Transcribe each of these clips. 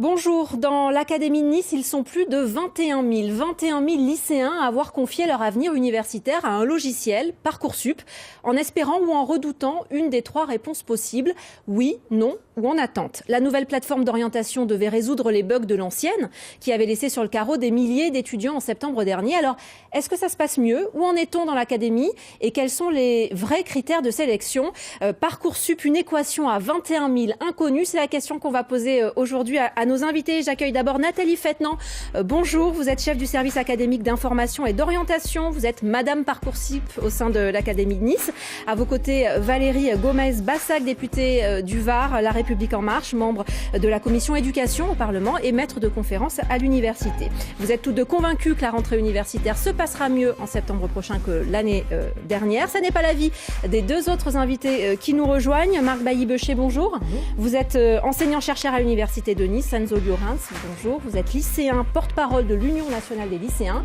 Bonjour, dans l'Académie de Nice, ils sont plus de 21 000 lycéens à avoir confié leur avenir universitaire à un logiciel, Parcoursup, en espérant ou en redoutant une des 3 réponses possibles, oui, non ou en attente. La nouvelle plateforme d'orientation devait résoudre les bugs de l'ancienne, qui avait laissé sur le carreau des milliers d'étudiants en septembre dernier. Alors, est-ce que ça se passe mieux? Où en est-on dans l'Académie? Et quels sont les vrais critères de sélection? Parcoursup, une équation à 21 000 inconnus, c'est la question qu'on va poser aujourd'hui à nos invités. J'accueille d'abord Nathalie Fettenant. Bonjour, vous êtes chef du service académique d'information et d'orientation. Vous êtes Madame Parcoursup au sein de l'Académie de Nice. À vos côtés, Valérie Gomez-Bassac, députée du Var, La République En Marche, membre de la commission éducation au Parlement et maître de conférences à l'université. Vous êtes toutes deux convaincus que la rentrée universitaire se passera mieux en septembre prochain que l'année dernière. Ce n'est pas l'avis des 2 autres invités qui nous rejoignent. Marc Bailly-Beucher, bonjour. Bonjour. Vous êtes enseignant-chercheur à l'université de Nice. Enzo Llorens, bonjour. Vous êtes lycéen, porte-parole de l'Union nationale des lycéens.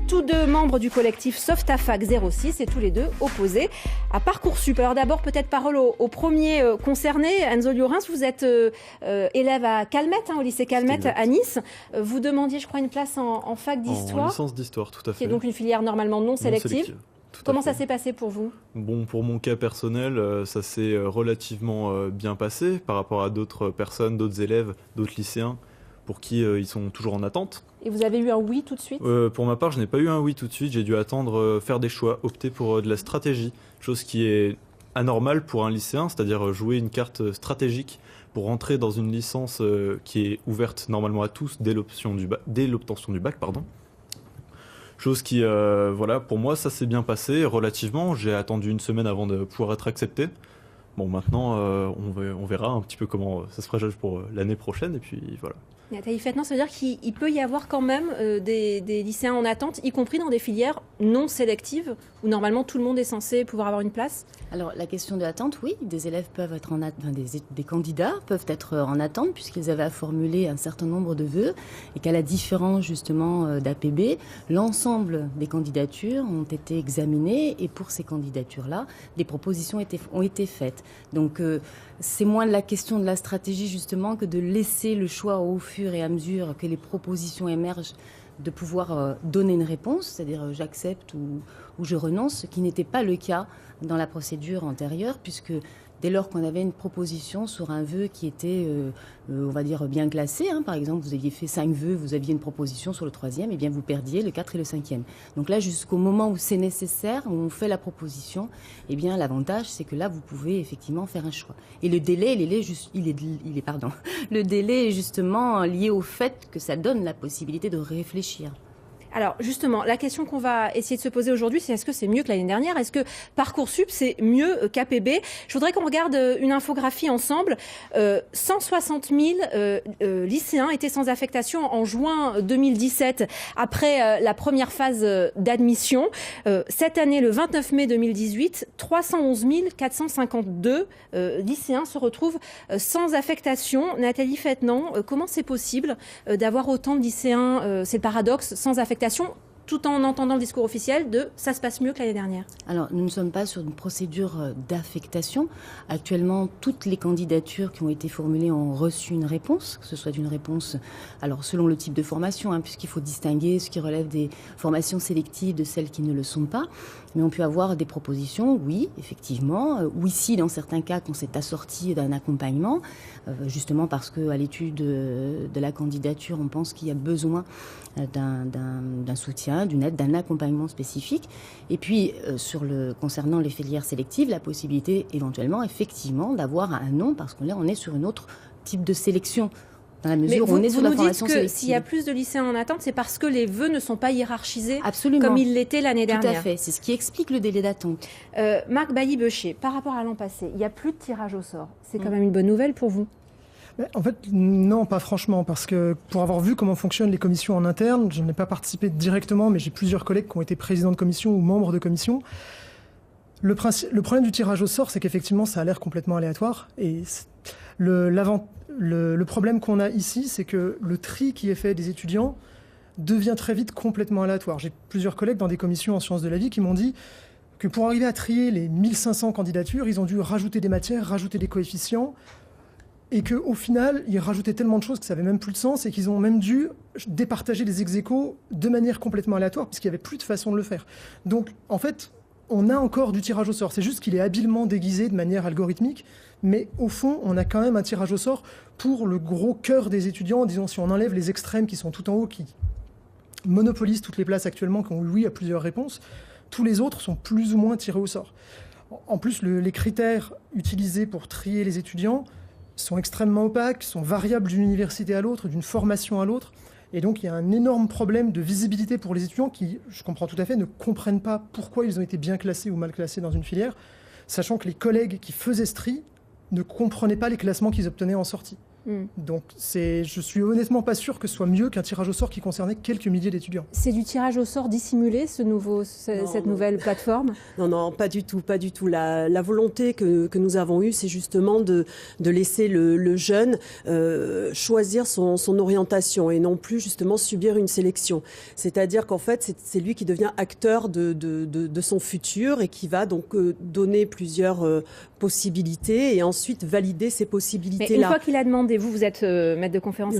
Tous 2 membres du collectif Softafac 06 et tous les 2 opposés à Parcoursup. Alors d'abord, peut-être parole au premier concerné. Enzo Llorens, vous êtes élève à Calmette, au lycée Calmette à Nice. Vous demandiez, je crois, une place en fac d'histoire. En licence d'histoire, tout à fait. Qui est donc une filière normalement non sélective. Comment ça s'est passé pour vous? Bon, pour mon cas personnel, ça s'est relativement bien passé par rapport à d'autres personnes, d'autres élèves, d'autres lycéens pour qui ils sont toujours en attente. Et vous avez eu un oui tout de suite? Pour ma part, je n'ai pas eu un oui tout de suite. J'ai dû attendre, faire des choix, opter pour de la stratégie, chose qui est anormale pour un lycéen, c'est-à-dire jouer une carte stratégique pour rentrer dans une licence qui est ouverte normalement à tous dès l'obtention du bac. Chose qui, voilà, pour moi, ça s'est bien passé relativement. J'ai attendu une semaine avant de pouvoir être accepté. Bon, maintenant, on verra un petit peu comment ça se fera pour l'année prochaine, et puis voilà. Nathalie Fettenant, ça veut dire qu'il peut y avoir quand même des lycéens en attente, y compris dans des filières non sélectives, où normalement tout le monde est censé pouvoir avoir une place? Alors la question de l'attente, oui, des élèves peuvent être des candidats peuvent être en attente puisqu'ils avaient à formuler un certain nombre de vœux et qu'à la différence justement d'APB, l'ensemble des candidatures ont été examinées et pour ces candidatures-là, des propositions ont été faites. Donc c'est moins la question de la stratégie justement que de laisser le choix au fur et à mesure que les propositions émergent de pouvoir donner une réponse, c'est-à-dire j'accepte ou je renonce, ce qui n'était pas le cas dans la procédure antérieure, puisque dès lors qu'on avait une proposition sur un vœu qui était, on va dire, bien classé, par exemple, vous aviez fait 5 vœux, vous aviez une proposition sur le 3e, et bien vous perdiez le 4 et le 5e. Donc là, jusqu'au moment où c'est nécessaire, où on fait la proposition, eh bien l'avantage, c'est que là, vous pouvez effectivement faire un choix. Et le délai, le délai est justement lié au fait que ça donne la possibilité de réfléchir. Alors justement, la question qu'on va essayer de se poser aujourd'hui, c'est est-ce que c'est mieux que l'année dernière? Est-ce que Parcoursup, c'est mieux qu'APB? Je voudrais qu'on regarde une infographie ensemble. 160 000 lycéens étaient sans affectation en juin 2017, après la première phase d'admission. Cette année, le 29 mai 2018, 311 452 lycéens se retrouvent sans affectation. Nathalie Fettenant, comment c'est possible d'avoir autant de lycéens, c'est le paradoxe, sans affectation, tout en entendant le discours officiel de « ça se passe mieux que l'année dernière ». Alors, nous ne sommes pas sur une procédure d'affectation. Actuellement, toutes les candidatures qui ont été formulées ont reçu une réponse, que ce soit une réponse, alors selon le type de formation, puisqu'il faut distinguer ce qui relève des formations sélectives de celles qui ne le sont pas. Mais on peut avoir des propositions, oui, effectivement, ou ici, dans certains cas, qu'on s'est assorti d'un accompagnement, justement parce qu'à l'étude de la candidature, on pense qu'il y a besoin d'un soutien, d'une aide, d'un accompagnement spécifique. Et puis, concernant les filières sélectives, la possibilité éventuellement, effectivement, d'avoir un non, parce qu'on est sur un autre type de sélection. Dans la mesure où on est sur la formation sélective. S'il y a plus de lycéens en attente, c'est parce que les vœux ne sont pas hiérarchisés. Absolument. Comme ils l'étaient l'année dernière. Tout à fait, c'est ce qui explique le délai d'attente. Marc Bailly-Beucher, par rapport à l'an passé, il n'y a plus de tirage au sort. C'est quand même une bonne nouvelle pour vous? En fait, non, pas franchement, parce que pour avoir vu comment fonctionnent les commissions en interne, je n'ai pas participé directement, mais j'ai plusieurs collègues qui ont été présidents de commission ou membres de commission. Le problème du tirage au sort, c'est qu'effectivement, ça a l'air complètement aléatoire. Et le problème qu'on a ici, c'est que le tri qui est fait des étudiants devient très vite complètement aléatoire. J'ai plusieurs collègues dans des commissions en sciences de la vie qui m'ont dit que pour arriver à trier les 1500 candidatures, ils ont dû rajouter des matières, rajouter des coefficients. et qu'au final, ils rajoutaient tellement de choses que ça n'avait même plus de sens et qu'ils ont même dû départager les ex-aequo de manière complètement aléatoire puisqu'il n'y avait plus de façon de le faire. Donc, en fait, on a encore du tirage au sort. C'est juste qu'il est habilement déguisé de manière algorithmique, mais au fond, on a quand même un tirage au sort pour le gros cœur des étudiants. Disons, si on enlève les extrêmes qui sont tout en haut, qui monopolisent toutes les places actuellement, qui ont oui à plusieurs réponses, tous les autres sont plus ou moins tirés au sort. En plus, les critères utilisés pour trier les étudiants sont extrêmement opaques, sont variables d'une université à l'autre, d'une formation à l'autre. Et donc, il y a un énorme problème de visibilité pour les étudiants qui, je comprends tout à fait, ne comprennent pas pourquoi ils ont été bien classés ou mal classés dans une filière, sachant que les collègues qui faisaient ce tri ne comprenaient pas les classements qu'ils obtenaient en sortie. Donc, je suis honnêtement pas sûr que ce soit mieux qu'un tirage au sort qui concernait quelques milliers d'étudiants. C'est du tirage au sort dissimulé, cette nouvelle plateforme ? Non, pas du tout. La volonté que nous avons eue, c'est justement de laisser le jeune choisir son orientation et non plus justement subir une sélection. C'est-à-dire qu'en fait, c'est lui qui devient acteur de son futur et qui va donc donner plusieurs possibilités et ensuite valider ces possibilités-là. Mais une fois qu'il a demandé, vous êtes maître de conférence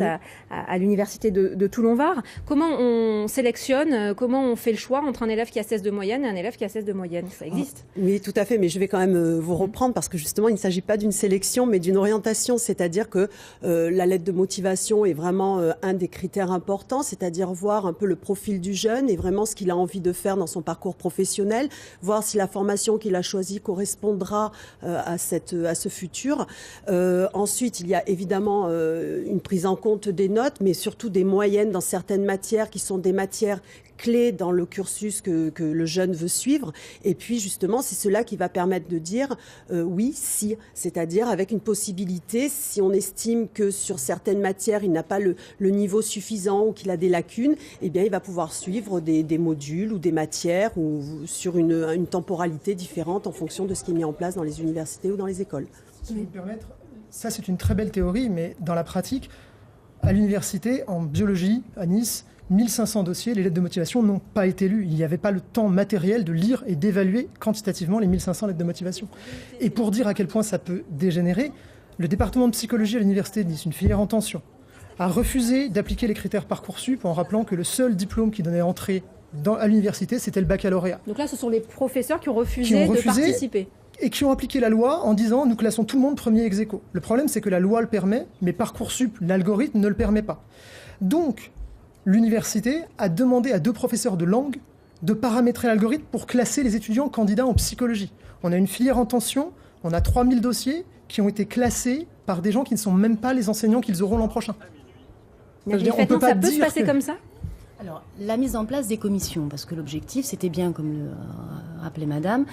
à l'université de Toulon-Var, comment on sélectionne, comment on fait le choix entre un élève qui a 16 de moyenne et un élève qui a 16 de moyenne ? Ça existe ? Oui, tout à fait, mais je vais quand même vous reprendre parce que justement, il ne s'agit pas d'une sélection, mais d'une orientation, c'est-à-dire que la lettre de motivation est vraiment un des critères importants, c'est-à-dire voir un peu le profil du jeune et vraiment ce qu'il a envie de faire dans son parcours professionnel, voir si la formation qu'il a choisie correspondra à ce futur. Ensuite, il y a évidemment une prise en compte des notes, mais surtout des moyennes dans certaines matières qui sont des matières clés dans le cursus que le jeune veut suivre. Et puis justement, c'est cela qui va permettre de dire oui, si, c'est-à-dire avec une possibilité, si on estime que sur certaines matières, il n'a pas le niveau suffisant ou qu'il a des lacunes, eh bien, il va pouvoir suivre des modules ou des matières ou sur une temporalité différente en fonction de ce qui est mis en place dans les universités ou dans les écoles. Si vous me permettre, ça c'est une très belle théorie, mais dans la pratique, à l'université, en biologie, à Nice, 1500 dossiers, les lettres de motivation n'ont pas été lues. Il n'y avait pas le temps matériel de lire et d'évaluer quantitativement les 1500 lettres de motivation. Et pour dire à quel point ça peut dégénérer, le département de psychologie à l'université de Nice, une filière en tension, a refusé d'appliquer les critères Parcoursup en rappelant que le seul diplôme qui donnait entrée à l'université, c'était le baccalauréat. Donc là, ce sont les professeurs qui ont refusé de participer. Et qui ont appliqué la loi en disant « nous classons tout le monde premier ex aequo ». Le problème, c'est que la loi le permet, mais Parcoursup, l'algorithme, ne le permet pas. Donc, l'université a demandé à 2 professeurs de langue de paramétrer l'algorithme pour classer les étudiants candidats en psychologie. On a une filière en tension, on a 3000 dossiers qui ont été classés par des gens qui ne sont même pas les enseignants qu'ils auront l'an prochain. Ça peut se passer comme ça ? Alors, la mise en place des commissions, parce que l'objectif, c'était bien, comme le rappelait madame,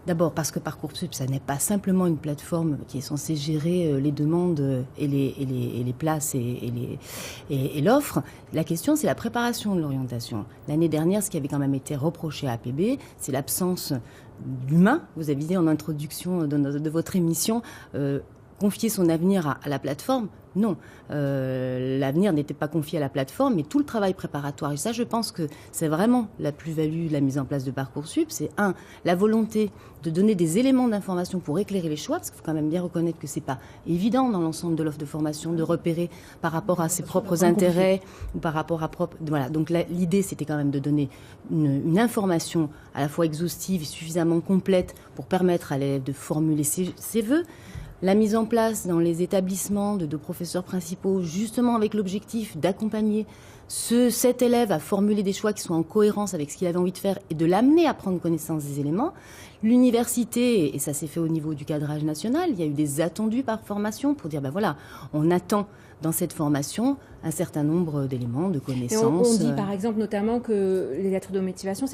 d'abord parce que Parcoursup, ça n'est pas simplement une plateforme qui est censée gérer les demandes et les places et l'offre. La question, c'est la préparation de l'orientation. L'année dernière, ce qui avait quand même été reproché à APB, c'est l'absence d'humain. Vous avez dit en introduction de votre émission, confier son avenir à la plateforme. Non, l'avenir n'était pas confié à la plateforme, mais tout le travail préparatoire. Et ça, je pense que c'est vraiment la plus-value de la mise en place de Parcoursup. C'est la volonté de donner des éléments d'information pour éclairer les choix, parce qu'il faut quand même bien reconnaître que c'est pas évident dans l'ensemble de l'offre de formation de repérer par rapport à ses propres intérêts ou par rapport à voilà. Donc l'idée, c'était quand même de donner une information à la fois exhaustive et suffisamment complète pour permettre à l'élève de formuler ses vœux. La mise en place dans les établissements de 2 professeurs principaux, justement avec l'objectif d'accompagner cet élève à formuler des choix qui soient en cohérence avec ce qu'il avait envie de faire et de l'amener à prendre connaissance des éléments. L'université, et ça s'est fait au niveau du cadrage national, il y a eu des attendus par formation pour dire, voilà, on attend dans cette formation un certain nombre d'éléments, de connaissances. On dit par exemple notamment que les lettres de motivation,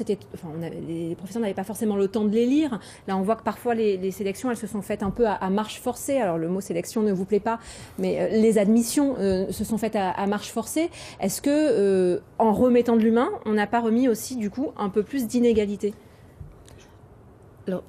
les professeurs n'avaient pas forcément le temps de les lire. Là, on voit que parfois les sélections, elles se sont faites un peu à marche forcée. Alors le mot sélection ne vous plaît pas, mais les admissions se sont faites à marche forcée. Est-ce que, en remettant de l'humain, on n'a pas remis aussi du coup un peu plus d'inégalité ? Alors,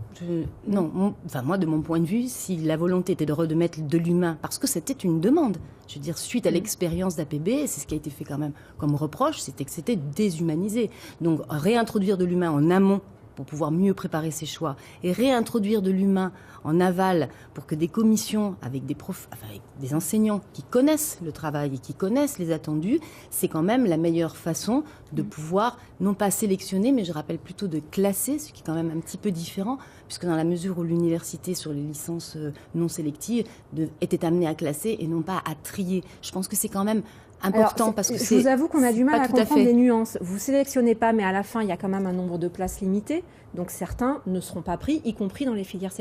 moi, de mon point de vue, si la volonté était de remettre de l'humain, parce que c'était une demande, je veux dire, suite à l'expérience d'APB, c'est ce qui a été fait quand même comme reproche, c'était que c'était déshumanisé. Donc, réintroduire de l'humain en amont pour pouvoir mieux préparer ses choix et réintroduire de l'humain en aval pour que des commissions avec avec des enseignants qui connaissent le travail et qui connaissent les attendus, c'est quand même la meilleure façon de pouvoir non pas sélectionner, mais je rappelle plutôt de classer, ce qui est quand même un petit peu différent, puisque dans la mesure où l'université sur les licences non sélectives était amenée à classer et non pas à trier. Je pense que c'est quand même important. Alors, parce que je vous avoue qu'on a du mal à comprendre les nuances. Vous sélectionnez pas, mais à la fin, il y a quand même un nombre de places limité. Donc certains ne seront pas pris, y compris dans les filières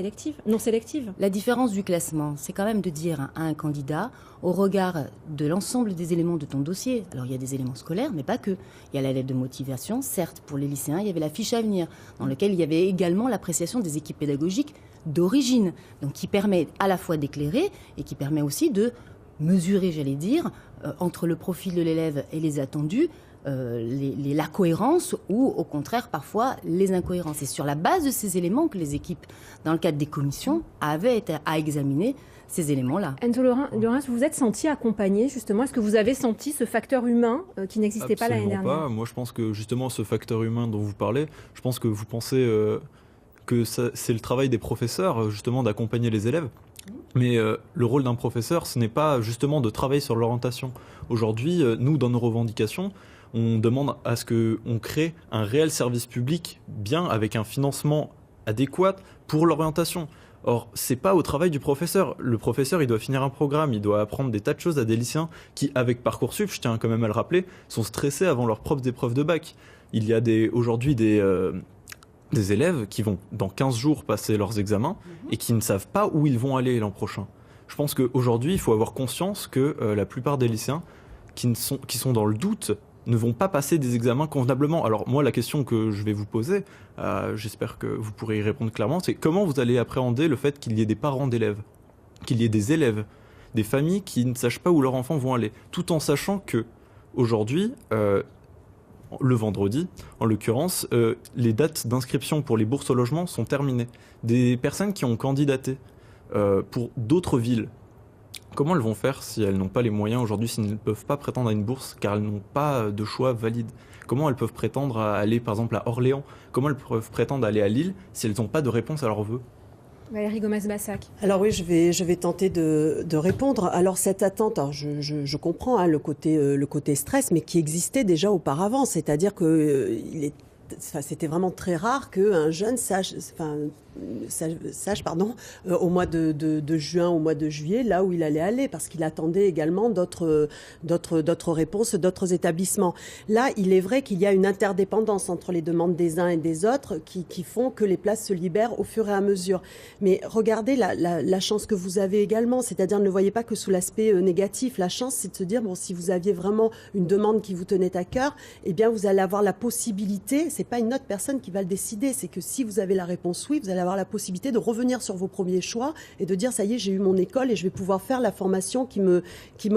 non sélectives. La différence du classement, c'est quand même de dire à un candidat, au regard de l'ensemble des éléments de ton dossier, alors il y a des éléments scolaires, mais pas que. Il y a la lettre de motivation, certes, pour les lycéens, il y avait la fiche à venir, dans laquelle il y avait également l'appréciation des équipes pédagogiques d'origine, donc qui permet à la fois d'éclairer et qui permet aussi de mesurer, j'allais dire, entre le profil de l'élève et les attendus, la cohérence ou au contraire parfois les incohérences. C'est sur la base de ces éléments que les équipes, dans le cadre des commissions, avaient à examiner ces éléments-là. Enzo Llorens, vous vous êtes senti accompagné justement? Est-ce que vous avez senti ce facteur humain qui n'existait pas l'année dernière? Pas. Moi je pense que justement ce facteur humain dont vous parlez, je pense que vous pensez que c'est le travail des professeurs justement d'accompagner les élèves. Mais le rôle d'un professeur, ce n'est pas justement de travailler sur l'orientation. Aujourd'hui, nous, dans nos revendications, on demande à ce qu'on crée un réel service public bien avec un financement adéquat pour l'orientation. Or, c'est pas au travail du professeur. Le professeur, il doit finir un programme, il doit apprendre des tas de choses à des lycéens qui, avec Parcoursup, je tiens quand même à le rappeler, sont stressés avant leurs propres épreuves de bac. Il y a aujourd'hui des élèves qui vont, dans 15 jours, passer leurs examens et qui ne savent pas où ils vont aller l'an prochain. Je pense qu'aujourd'hui, il faut avoir conscience que la plupart des lycéens qui sont dans le doute ne vont pas passer des examens convenablement. Alors moi, la question que je vais vous poser, j'espère que vous pourrez y répondre clairement, c'est comment vous allez appréhender le fait qu'il y ait des parents d'élèves, qu'il y ait des élèves, des familles qui ne sachent pas où leurs enfants vont aller, tout en sachant que aujourd'hui, le vendredi, en l'occurrence, les dates d'inscription pour les bourses au logement sont terminées. Des personnes qui ont candidaté pour d'autres villes, comment elles vont faire si elles n'ont pas les moyens aujourd'hui, s'ils ne peuvent pas prétendre à une bourse car elles n'ont pas de choix valide? Comment elles peuvent prétendre à aller par exemple à Orléans? Comment elles peuvent prétendre à aller à Lille si elles n'ont pas de réponse à leurs vœux? Valérie Gomez-Bassac. Alors oui, je vais tenter de répondre. Alors cette attente, alors je comprends le côté stress, mais qui existait déjà auparavant. C'est-à-dire que c'était vraiment très rare qu'un jeune sache au mois de juin, au mois de juillet, là où il allait aller, parce qu'il attendait également d'autres réponses, d'autres établissements. Là, il est vrai qu'il y a une interdépendance entre les demandes des uns et des autres qui font que les places se libèrent au fur et à mesure. Mais regardez la chance que vous avez également, c'est-à-dire ne le voyez pas que sous l'aspect négatif. La chance, c'est de se dire, bon, si vous aviez vraiment une demande qui vous tenait à cœur, eh bien, vous allez avoir la possibilité, c'est pas une autre personne qui va le décider, c'est que si vous avez la réponse oui, vous allez avoir la possibilité de revenir sur vos premiers choix et de dire ça y est, j'ai eu mon école et je vais pouvoir faire la formation qui me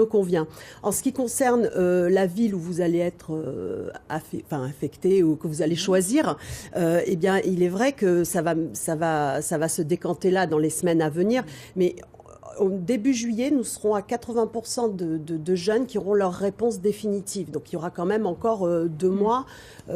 convient. En ce qui concerne la ville où vous allez être affecté ou que vous allez choisir, eh bien il est vrai que ça va se décanter là dans les semaines à venir, mais au début juillet, nous serons à 80% de jeunes qui auront leur réponse définitive. Donc il y aura quand même encore 2 mois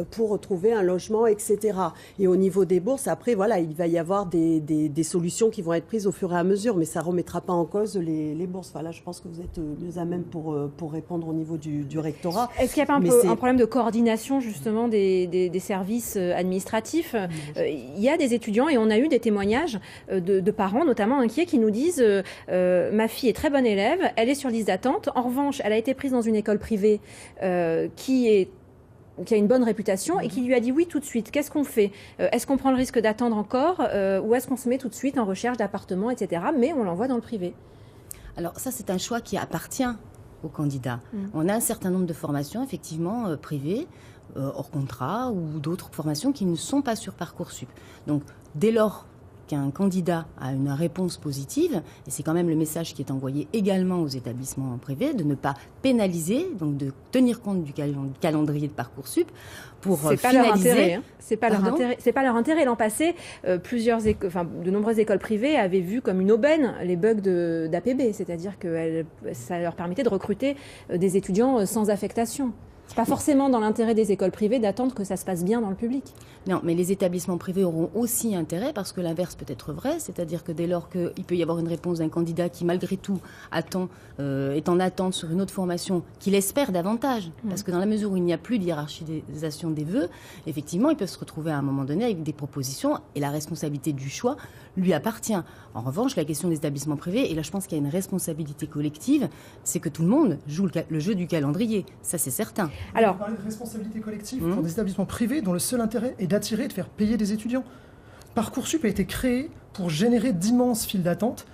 pour trouver un logement, etc. Et au niveau des bourses, après, voilà, il va y avoir des solutions qui vont être prises au fur et à mesure, mais ça ne remettra pas en cause les bourses. Voilà, je pense que vous êtes mieux à même pour répondre au niveau du rectorat. Est-ce qu'il n'y a pas un problème de coordination justement des services administratifs? Il y a des étudiants et on a eu des témoignages de parents, notamment inquiets, qui nous disent ma fille est très bonne élève, elle est sur liste d'attente. En revanche, elle a été prise dans une école privée qui a une bonne réputation et qui lui a dit oui tout de suite. Qu'est-ce qu'on fait? Est-ce qu'on prend le risque d'attendre encore ou est-ce qu'on se met tout de suite en recherche d'appartements, etc. Mais on l'envoie dans le privé. Alors ça, c'est un choix qui appartient aux candidats. On a un certain nombre de formations, effectivement, privées, hors contrat, ou d'autres formations qui ne sont pas sur Parcoursup. Donc, dès lors qu'un candidat a une réponse positive, et c'est quand même le message qui est envoyé également aux établissements privés, de ne pas pénaliser, donc de tenir compte du calendrier de Parcoursup pour finaliser. C'est pas leur intérêt. C'est pas leur intérêt. L'an passé, de nombreuses écoles privées avaient vu comme une aubaine les bugs d'APB, c'est-à-dire que ça leur permettait de recruter des étudiants sans affectation. C'est pas forcément dans l'intérêt des écoles privées d'attendre que ça se passe bien dans le public. Non, mais les établissements privés auront aussi intérêt, parce que l'inverse peut être vrai, c'est-à-dire que dès lors qu'il peut y avoir une réponse d'un candidat qui, malgré tout, est en attente sur une autre formation, qu'il espère davantage, parce que dans la mesure où il n'y a plus de hiérarchisation des vœux, effectivement, ils peuvent se retrouver à un moment donné avec des propositions, et la responsabilité du choix lui appartient. En revanche, la question des établissements privés, et là je pense qu'il y a une responsabilité collective, c'est que tout le monde joue le jeu du calendrier, ça c'est certain. Alors, vous parlez de responsabilité collective pour des établissements privés dont le seul intérêt est d'attirer et de faire payer des étudiants. Parcoursup a été créé pour générer d'immenses files d'attente,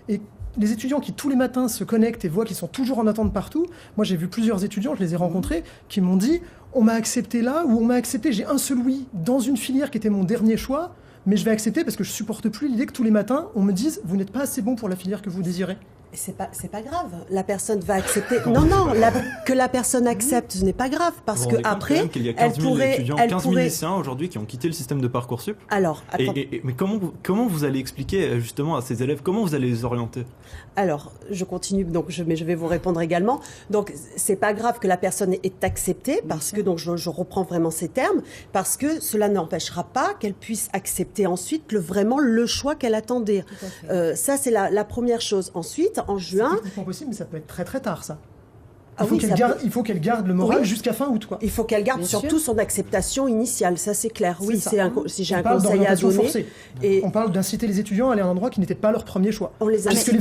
et les étudiants qui tous les matins se connectent et voient qu'ils sont toujours en attente partout, moi j'ai vu plusieurs étudiants, je les ai rencontrés, qui m'ont dit on m'a accepté là, ou on m'a accepté, j'ai un seul oui dans une filière qui était mon dernier choix, mais je vais accepter parce que je supporte plus l'idée que tous les matins on me dise vous n'êtes pas assez bon pour la filière que vous désirez. C'est pas grave. La personne va accepter. Non, que la personne accepte, ce n'est pas grave parce que après, il y a 15 000 étudiants, 15 000 lycéens aujourd'hui qui ont quitté le système de Parcoursup. Alors, mais comment vous allez expliquer justement à ces élèves, comment vous allez les orienter? Alors, je continue, mais je vais vous répondre également. Donc, c'est pas grave que la personne est acceptée parce que, donc, je reprends vraiment ces termes, parce que cela n'empêchera pas qu'elle puisse accepter ensuite vraiment le choix qu'elle attendait. Ça, c'est la première chose. Ensuite, en juin. C'est techniquement possible, mais ça peut être très très tard, ça. Il faut qu'elle garde le moral jusqu'à fin août, quoi. Il faut qu'elle garde surtout son acceptation initiale, ça c'est clair. Oui, si j'ai un conseil à donner. On parle d'inciter les étudiants à aller à un endroit qui n'était pas leur premier choix. Puisque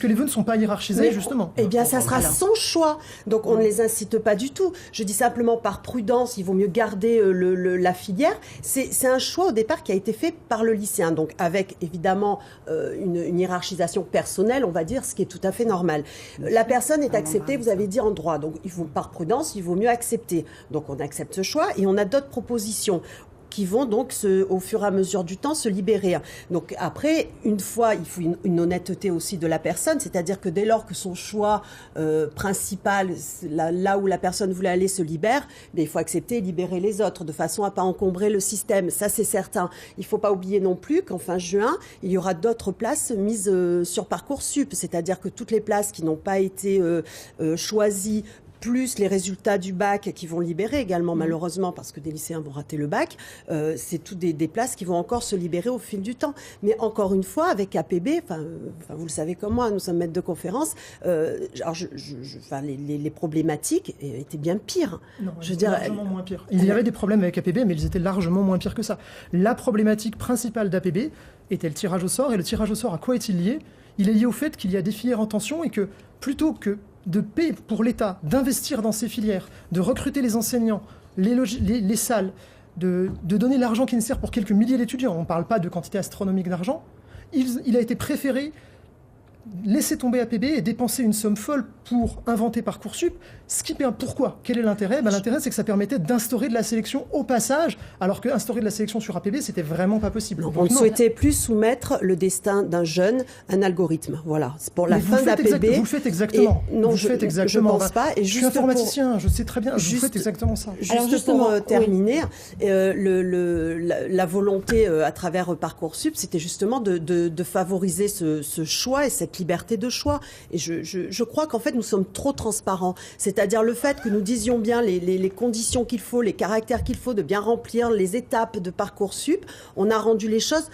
les vœux ne sont pas hiérarchisés, justement. Eh bien, ça sera son choix. Donc, on ne les incite pas du tout. Je dis simplement par prudence, il vaut mieux garder la filière. C'est un choix au départ qui a été fait par le lycéen. Donc, avec évidemment une hiérarchisation personnelle, on va dire, ce qui est tout à fait normal. La personne est acceptée, vous avez dit, en droit. Donc, par prudence, il vaut mieux accepter. Donc, on accepte ce choix et on a d'autres propositions qui vont donc, au fur et à mesure du temps, se libérer. Donc après, une fois, il faut une honnêteté aussi de la personne, c'est-à-dire que dès lors que son choix principal, là où la personne voulait aller, se libère, il faut accepter et libérer les autres, de façon à ne pas encombrer le système. Ça, c'est certain. Il ne faut pas oublier non plus qu'en fin juin, il y aura d'autres places mises sur Parcoursup, c'est-à-dire que toutes les places qui n'ont pas été choisies, plus les résultats du bac qui vont libérer également, malheureusement, parce que des lycéens vont rater le bac, c'est toutes des places qui vont encore se libérer au fil du temps. Mais encore une fois, avec APB, vous le savez comme moi, nous sommes maîtres de conférence, les problématiques étaient bien pires. Non, largement moins pires. Il y avait des problèmes avec APB, mais ils étaient largement moins pires que ça. La problématique principale d'APB était le tirage au sort, et le tirage au sort, à quoi est-il lié? Il est lié au fait qu'il y a des filières en tension et que plutôt que de payer pour l'État, d'investir dans ces filières, de recruter les enseignants, les salles, de donner l'argent qui nécessaire pour quelques milliers d'étudiants, on ne parle pas de quantité astronomique d'argent, il a été préféré laisser tomber APB et dépenser une somme folle pour inventer Parcoursup. Pourquoi? Quel est l'intérêt? L'intérêt, c'est que ça permettait d'instaurer de la sélection au passage, alors qu'instaurer de la sélection sur APB, c'était vraiment pas possible. On ne souhaitait plus soumettre le destin d'un jeune à un algorithme. Voilà, c'est pour la fin d'APB. Vous le faites exactement. Non, je ne pense pas. Et je suis informaticien, je sais très bien, vous faites exactement ça. Juste pour terminer, la volonté à travers Parcoursup, c'était justement de favoriser ce choix et cette liberté de choix. Et je crois qu'en fait, nous sommes trop transparents. C'est-à-dire le fait que nous disions bien les conditions qu'il faut, les caractères qu'il faut, de bien remplir les étapes de Parcoursup, on a rendu les choses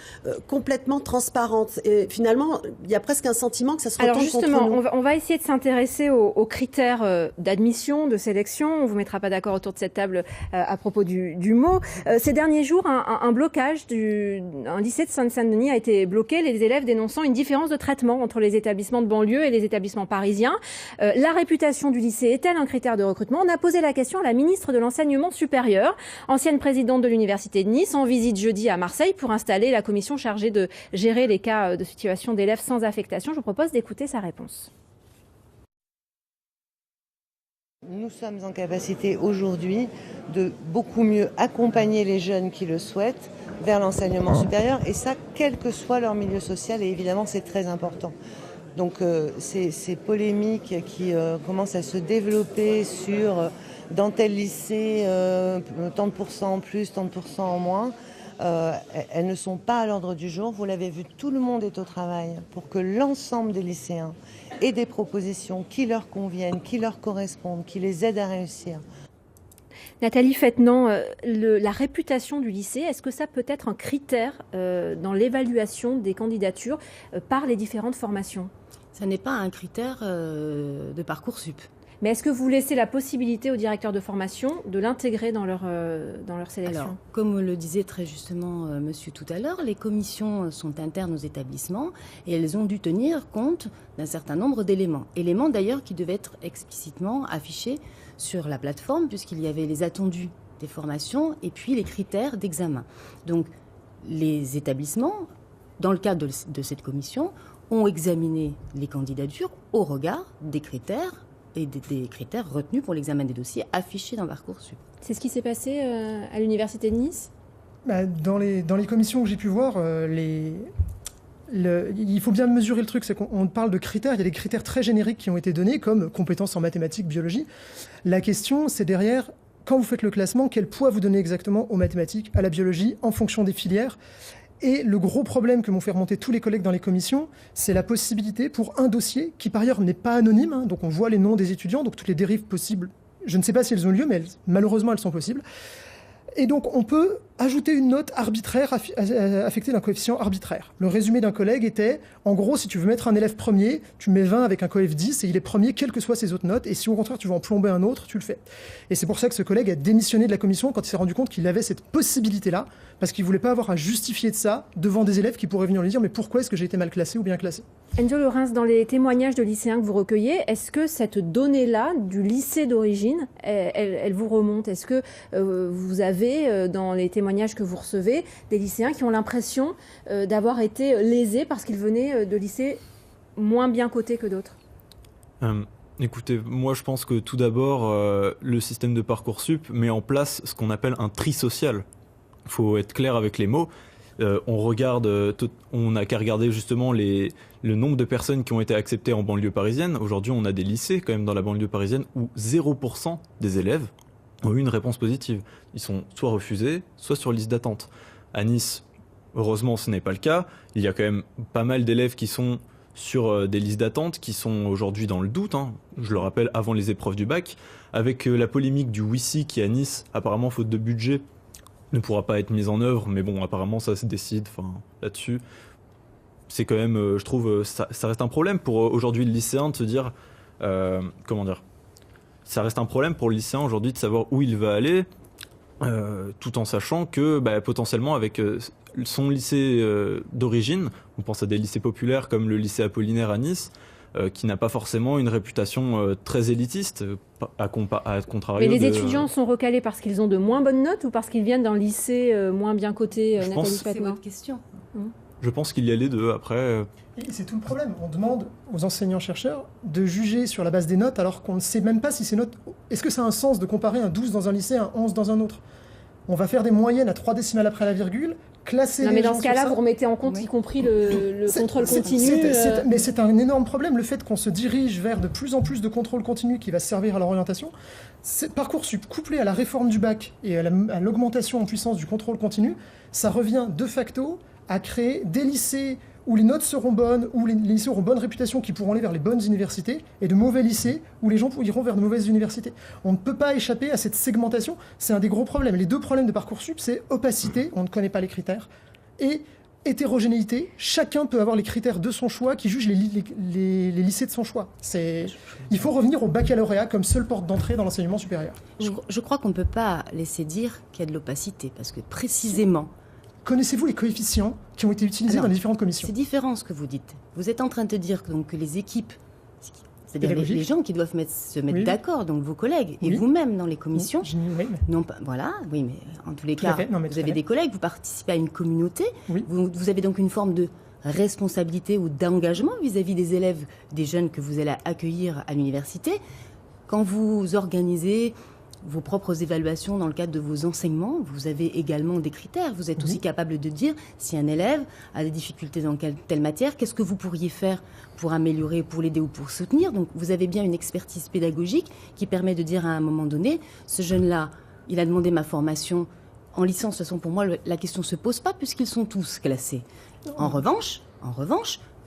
complètement transparentes. Et finalement, il y a presque un sentiment que ça se retourne contre nous. Alors justement, on va essayer de s'intéresser aux critères d'admission, de sélection. On ne vous mettra pas d'accord autour de cette table à propos du mot. Ces derniers jours, un blocage un lycée de Seine-Saint-Denis a été bloqué, les élèves dénonçant une différence de traitement entre les établissements de banlieue et les établissements parisiens. La réputation du lycée est-elle un critère de recrutement? On a posé la question à la ministre de l'Enseignement supérieur, ancienne présidente de l'Université de Nice, en visite jeudi à Marseille pour installer la commission chargée de gérer les cas de situation d'élèves sans affectation. Je vous propose d'écouter sa réponse. Nous sommes en capacité aujourd'hui de beaucoup mieux accompagner les jeunes qui le souhaitent vers l'enseignement supérieur, et ça, quel que soit leur milieu social, et évidemment c'est très important. Donc ces polémiques qui commencent à se développer sur dans tel lycée, tant de pourcents en plus, tant de pourcents en moins, elles ne sont pas à l'ordre du jour. Vous l'avez vu, tout le monde est au travail pour que l'ensemble des lycéens aient des propositions qui leur conviennent, qui leur correspondent, qui les aident à réussir. Nathalie Fettenant, la réputation du lycée, est-ce que ça peut être un critère dans l'évaluation des candidatures par les différentes formations ? Ça n'est pas un critère de Parcoursup. Mais est-ce que vous laissez la possibilité aux directeurs de formation de l'intégrer dans leur sélection ? Alors, comme le disait très justement monsieur tout à l'heure, les commissions sont internes aux établissements et elles ont dû tenir compte d'un certain nombre d'éléments. Éléments d'ailleurs qui devaient être explicitement affichés sur la plateforme puisqu'il y avait les attendus des formations et puis les critères d'examen. Donc, les établissements, dans le cadre de cette commission, ont examiné les candidatures au regard des critères et des critères retenus pour l'examen des dossiers affichés dans Parcoursup. C'est ce qui s'est passé à l'Université de Nice ? Dans les commissions que j'ai pu voir, il faut bien mesurer le truc, c'est qu'on parle de critères, il y a des critères très génériques qui ont été donnés, comme compétences en mathématiques, biologie. La question, c'est derrière, quand vous faites le classement, quel poids vous donnez exactement aux mathématiques, à la biologie, en fonction des filières. Et le gros problème que m'ont fait remonter tous les collègues dans les commissions, c'est la possibilité pour un dossier, qui par ailleurs n'est pas anonyme, donc on voit les noms des étudiants, donc toutes les dérives possibles, je ne sais pas si elles ont lieu, mais malheureusement elles sont possibles. Et donc on peut ajouter une note arbitraire affectée d'un coefficient arbitraire. Le résumé d'un collègue était, en gros, si tu veux mettre un élève premier, tu mets 20 avec un coef 10 et il est premier quelles que soient ses autres notes. Et si au contraire tu veux en plomber un autre, tu le fais. Et c'est pour ça que ce collègue a démissionné de la commission quand il s'est rendu compte qu'il avait cette possibilité-là, parce qu'il ne voulait pas avoir à justifier de ça devant des élèves qui pourraient venir lui dire « mais pourquoi est-ce que j'ai été mal classé ou bien classé ?» Enzo Lorenz, dans les témoignages de lycéens que vous recueillez, est-ce que cette donnée-là du lycée d'origine, elle vous remonte ? Est-ce que vous avez, dans les témoignages que vous recevez, des lycéens qui ont l'impression d'avoir été lésés parce qu'ils venaient de lycées moins bien cotés que d'autres ? Écoutez, moi je pense que tout d'abord, le système de Parcoursup met en place ce qu'on appelle un tri social. Il faut être clair avec les mots. On n'a qu'à regarder justement le nombre de personnes qui ont été acceptées en banlieue parisienne. Aujourd'hui, on a des lycées quand même dans la banlieue parisienne où 0% des élèves ont eu une réponse positive. Ils sont soit refusés, soit sur liste d'attente. À Nice, heureusement, ce n'est pas le cas. Il y a quand même pas mal d'élèves qui sont sur des listes d'attente, qui sont aujourd'hui dans le doute, je le rappelle, avant les épreuves du bac, avec la polémique du WICI qui, à Nice, apparemment, faute de budget, ne pourra pas être mise en œuvre, mais bon, apparemment, ça se décide là-dessus. C'est quand même, je trouve, ça reste un problème pour aujourd'hui le lycéen de se dire, ça reste un problème pour le lycéen aujourd'hui de savoir où il va aller, tout en sachant que potentiellement avec son lycée d'origine, on pense à des lycées populaires comme le lycée Apollinaire à Nice, qui n'a pas forcément une réputation très élitiste, à contrario. Mais les étudiants sont recalés parce qu'ils ont de moins bonnes notes ou parce qu'ils viennent d'un lycée moins bien coté, Nathalie Fettenant ? C'est votre question. Je pense qu'il y a les deux. Après, Et c'est tout le problème. On demande aux enseignants-chercheurs de juger sur la base des notes alors qu'on ne sait même pas si ces notes... Est-ce que ça a un sens de comparer un 12 dans un lycée à un 11 dans un autre ? On va faire des moyennes à 3 décimales après la virgule, classer les gens. Non, mais dans ce cas-là, vous remettez en compte y compris le contrôle continu. Mais c'est un énorme problème, le fait qu'on se dirige vers de plus en plus de contrôle continu qui va servir à l'orientation. Parcoursup, couplé à la réforme du bac et à l'augmentation en puissance du contrôle continu, ça revient de facto à créer des lycées où les notes seront bonnes, où les lycées auront bonne réputation, qui pourront aller vers les bonnes universités, et de mauvais lycées où les gens iront vers de mauvaises universités. On ne peut pas échapper à cette segmentation, c'est un des gros problèmes. Les deux problèmes de Parcoursup, c'est opacité, on ne connaît pas les critères, et hétérogénéité, chacun peut avoir les critères de son choix qui jugent les lycées de son choix. Il faut revenir au baccalauréat comme seule porte d'entrée dans l'enseignement supérieur. Je crois qu'on ne peut pas laisser dire qu'il y a de l'opacité, parce que précisément... Connaissez-vous les coefficients qui ont été utilisés dans les différentes commissions ? C'est différent ce que vous dites. Vous êtes en train de dire que les équipes, c'est-à-dire les gens qui doivent se mettre d'accord, donc vos collègues et vous-même dans les commissions, non pas, mais en tous les cas, vous avez des collègues, vous participez à une communauté, vous avez donc une forme de responsabilité ou d'engagement vis-à-vis des élèves, des jeunes que vous allez accueillir à l'université. Quand vous organisez vos propres évaluations dans le cadre de vos enseignements, vous avez également des critères. Vous êtes aussi capable de dire si un élève a des difficultés dans telle matière, qu'est-ce que vous pourriez faire pour améliorer, pour l'aider ou pour soutenir. Donc vous avez bien une expertise pédagogique qui permet de dire à un moment donné, ce jeune-là, il a demandé ma formation en licence. De toute façon, pour moi, la question ne se pose pas puisqu'ils sont tous classés. En revanche,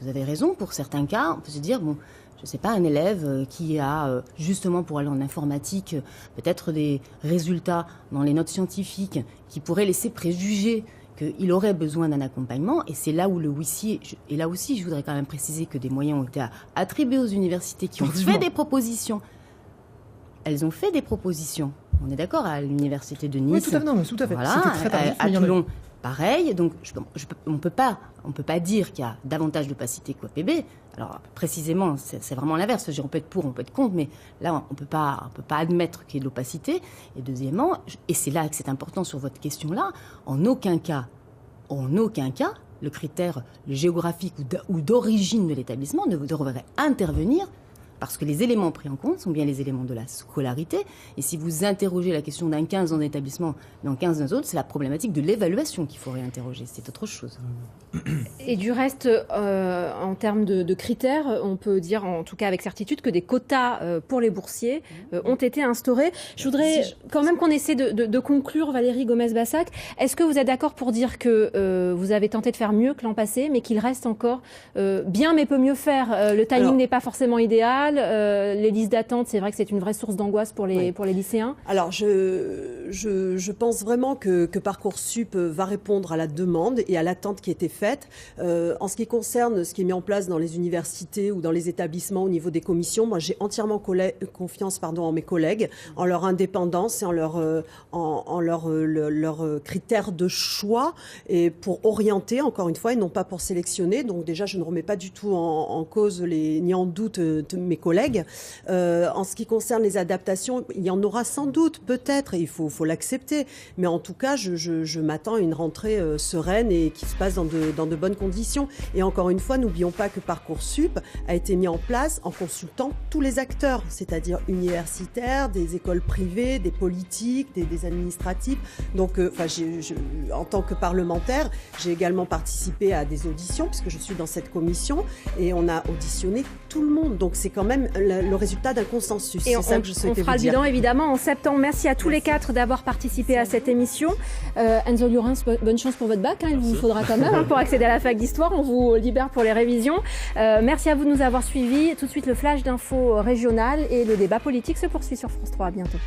vous avez raison, pour certains cas, on peut se dire, je ne sais pas, un élève qui a, justement pour aller en informatique, peut-être des résultats dans les notes scientifiques qui pourraient laisser préjuger qu'il aurait besoin d'un accompagnement, et c'est là où le huissier, et là aussi je voudrais quand même préciser que des moyens ont été attribués aux universités qui ont fait des propositions. Elles ont fait des propositions, on est d'accord, à l'université de Nice. Oui, tout à fait, non, tout à fait. Voilà, C'était très tardif, à Toulon, pareil, donc on peut pas dire qu'il y a davantage d'opacité qu'OPB. Alors précisément, c'est vraiment l'inverse. On peut être pour, on peut être contre, mais là on peut pas admettre qu'il y ait de l'opacité. Et deuxièmement, et c'est là que c'est important sur votre question-là, en aucun cas, le critère géographique ou d'origine de l'établissement ne devrait intervenir. Parce que les éléments pris en compte sont bien les éléments de la scolarité. Et si vous interrogez la question d'un 15 dans un établissement, dans 15 dans autres, c'est la problématique de l'évaluation qu'il faut réinterroger. C'est autre chose. Et du reste, en termes de critères, on peut dire en tout cas avec certitude que des quotas pour les boursiers ont été instaurés. Je voudrais quand même qu'on essaie de conclure, Valérie Gomez-Bassac. Est-ce que vous êtes d'accord pour dire que vous avez tenté de faire mieux que l'an passé, mais qu'il reste encore bien mais peut mieux faire? Le timing n'est pas forcément idéal. Les listes d'attente, c'est vrai que c'est une vraie source d'angoisse pour les lycéens. Alors, je pense vraiment que Parcoursup va répondre à la demande et à l'attente qui a été faite. En ce qui concerne ce qui est mis en place dans les universités ou dans les établissements au niveau des commissions, moi j'ai entièrement confiance en mes collègues, en leur indépendance et en leur critères de choix, et pour orienter, encore une fois, et non pas pour sélectionner. Donc déjà, je ne remets pas du tout en cause ni en doute mes collègues. En ce qui concerne les adaptations, il y en aura sans doute, peut-être, et il faut l'accepter. Mais en tout cas, je m'attends à une rentrée sereine et qui se passe dans de bonnes conditions. Et encore une fois, n'oublions pas que Parcoursup a été mis en place en consultant tous les acteurs, c'est-à-dire universitaires, des écoles privées, des politiques, des administratifs. Donc, en tant que parlementaire, j'ai également participé à des auditions, puisque je suis dans cette commission, et on a auditionné tout le monde. Donc, c'est quand même le résultat d'un consensus. Et c'est ça que je souhaitais vous dire. On fera le bilan évidemment en septembre. Merci à tous les quatre d'avoir participé à cette émission. Enzo Llorens, bonne chance pour votre bac. Il vous faudra quand même pour accéder à la fac d'histoire. On vous libère pour les révisions. Merci à vous de nous avoir suivis. Tout de suite, le flash d'infos régional et le débat politique se poursuit sur France 3. À bientôt.